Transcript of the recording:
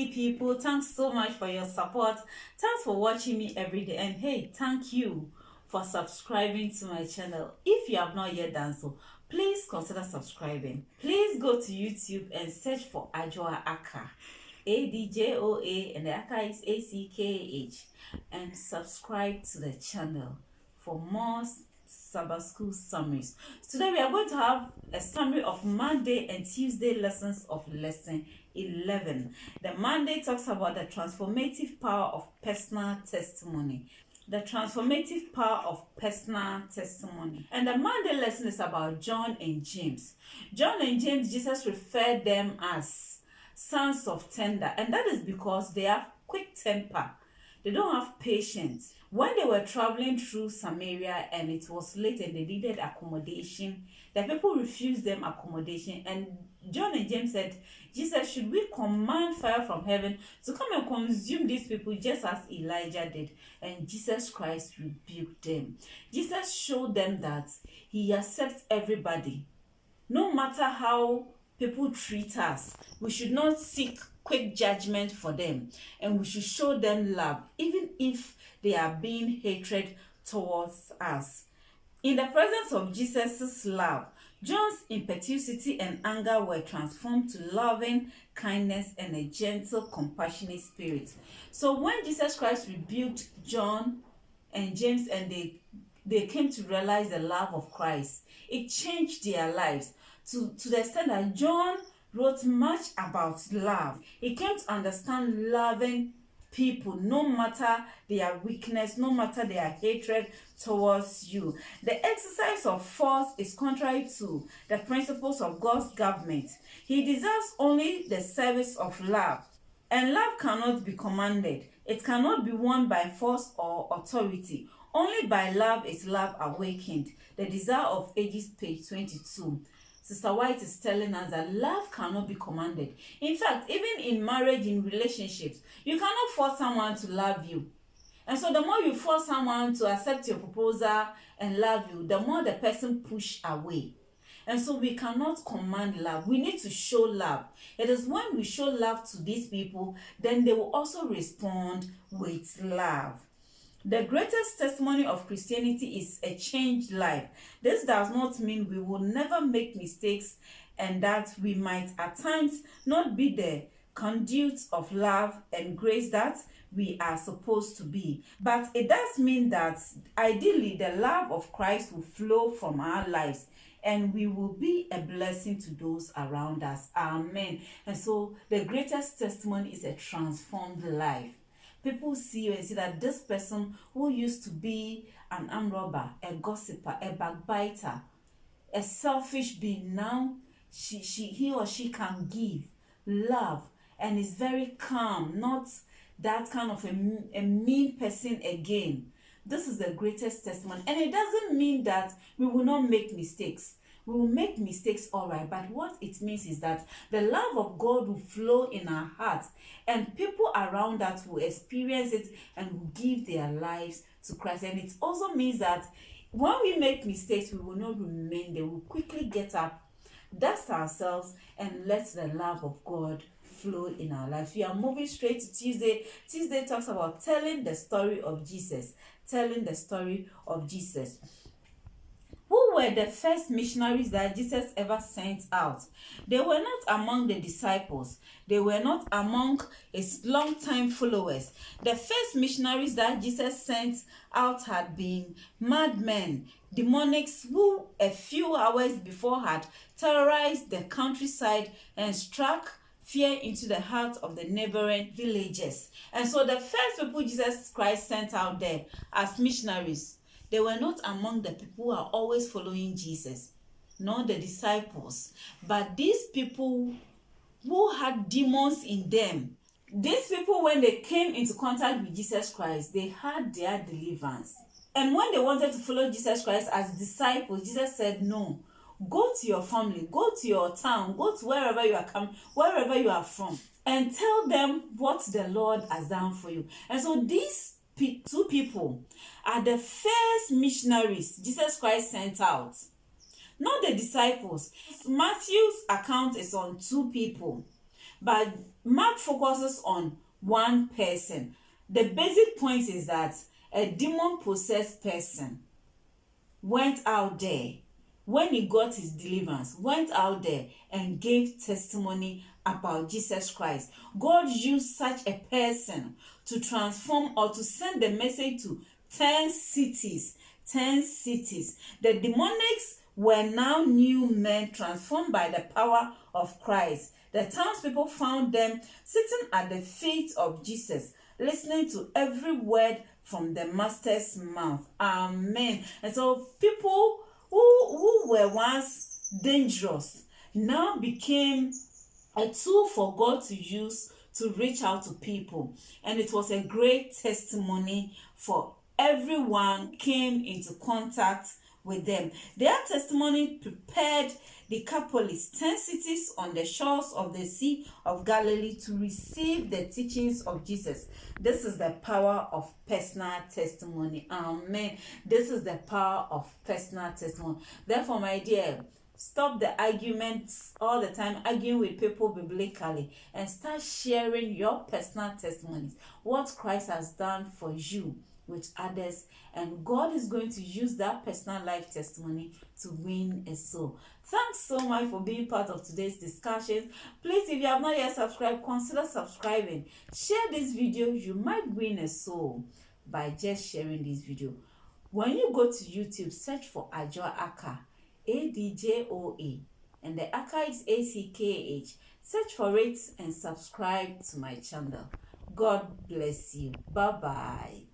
lovely people. Thanks so much for your support. Thanks for watching me every day. And hey, thank you for subscribing to my channel. If you have not yet done so, please consider subscribing. Please go to YouTube and search for Adjoa Aka. Adjoa, and the Aka is ACKH. And subscribe to the channel for more Sabbath school summaries. Today we are going to have a summary of Monday and Tuesday lessons of lesson 11. The Monday talks about the transformative power of personal testimony. The transformative power of personal testimony. And the Monday lesson is about John and James. John and James, Jesus referred them as sons of thunder, and that is because they have quick temper. They don't have patience. When they were traveling through Samaria and it was late and they needed accommodation, the people refused them accommodation. And John and James said, Jesus, should we command fire from heaven to come and consume these people just as Elijah did? And Jesus Christ rebuked them. Jesus showed them that he accepts everybody. No matter how people treat us, we should not seek quick judgment for them, and we should show them love even if they are being hatred towards us. In the presence of Jesus' love, John's impetuosity and anger were transformed to loving kindness and a gentle, compassionate spirit. So when Jesus Christ rebuked John and James and they came to realize the love of Christ, it changed their lives to the extent that John wrote much about love. He came to understand loving people no matter their weakness, no matter their hatred towards you. The exercise of force is contrary to the principles of God's government. He deserves only the service of love. And love cannot be commanded. It cannot be won by force or authority. Only by love is love awakened. The Desire of Ages, page 22. Sister White is telling us that love cannot be commanded. In fact, even in marriage, in relationships, you cannot force someone to love you. And so the more you force someone to accept your proposal and love you, the more the person push away. And so we cannot command love. We need to show love. It is when we show love to these people, then they will also respond with love. The greatest testimony of Christianity is a changed life. This does not mean we will never make mistakes and that we might at times not be the conduits of love and grace that we are supposed to be. But it does mean that ideally the love of Christ will flow from our lives and we will be a blessing to those around us. Amen. And so the greatest testimony is a transformed life. People see you and see that this person who used to be an armed robber, a gossiper, a backbiter, a selfish being, now he or she can give love and is very calm, not that kind of a mean person again. This is the greatest testimony. And it doesn't mean that we will not make mistakes. We will make mistakes, all right, but what it means is that the love of God will flow in our hearts and people around us will experience it and will give their lives to Christ. And it also means that when we make mistakes, we will not remain there. We'll quickly get up, dust ourselves, and let the love of God flow in our lives. We are moving straight to Tuesday. Tuesday talks about telling the story of Jesus. Telling the story of Jesus. Who were the first missionaries that Jesus ever sent out? They were not among the disciples. They were not among his long-time followers. The first missionaries that Jesus sent out had been madmen, demonics who a few hours before had terrorized the countryside and struck fear into the heart of the neighboring villages. And so the first people Jesus Christ sent out there as missionaries, they were not among the people who are always following Jesus, nor the disciples, but these people who had demons in them. These people, when they came into contact with Jesus Christ, they had their deliverance. And when they wanted to follow Jesus Christ as disciples, Jesus said, no, go to your family, go to your town, go to wherever you are coming, wherever you are from, and tell them what the Lord has done for you. And so these two people are the first missionaries Jesus Christ sent out, not the disciples. Matthew's account is on two people. but Mark focuses on one person. The basic point is that a demon-possessed person went out there when he got his deliverance, went out there and gave testimony about Jesus Christ. God used such a person to transform or to send the message to 10 cities. 10 cities. The demonics were now new men transformed by the power of Christ. The townspeople found them sitting at the feet of Jesus, listening to every word from the master's mouth. Amen. And so people who were once dangerous now became a tool for God to use to reach out to people. And it was a great testimony for everyone came into contact with them. Their testimony prepared the Decapolis, 10 cities on the shores of the Sea of Galilee, to receive the teachings of Jesus. This is the power of personal testimony. Amen. This is the power of personal testimony. Therefore, my dear, stop the arguments all the time, arguing with people biblically, and start sharing your personal testimonies, what Christ has done for you with others, and God is going to use that personal life testimony to win a soul. Thanks so much for being part of today's discussion. Please, if you have not yet subscribed, consider subscribing. Share this video. You might win a soul by just sharing this video. When you go to YouTube, search for Adjoa Aka, Adjoa, and the Aka is ACKH. Search for it and subscribe to my channel. God bless you. Bye bye.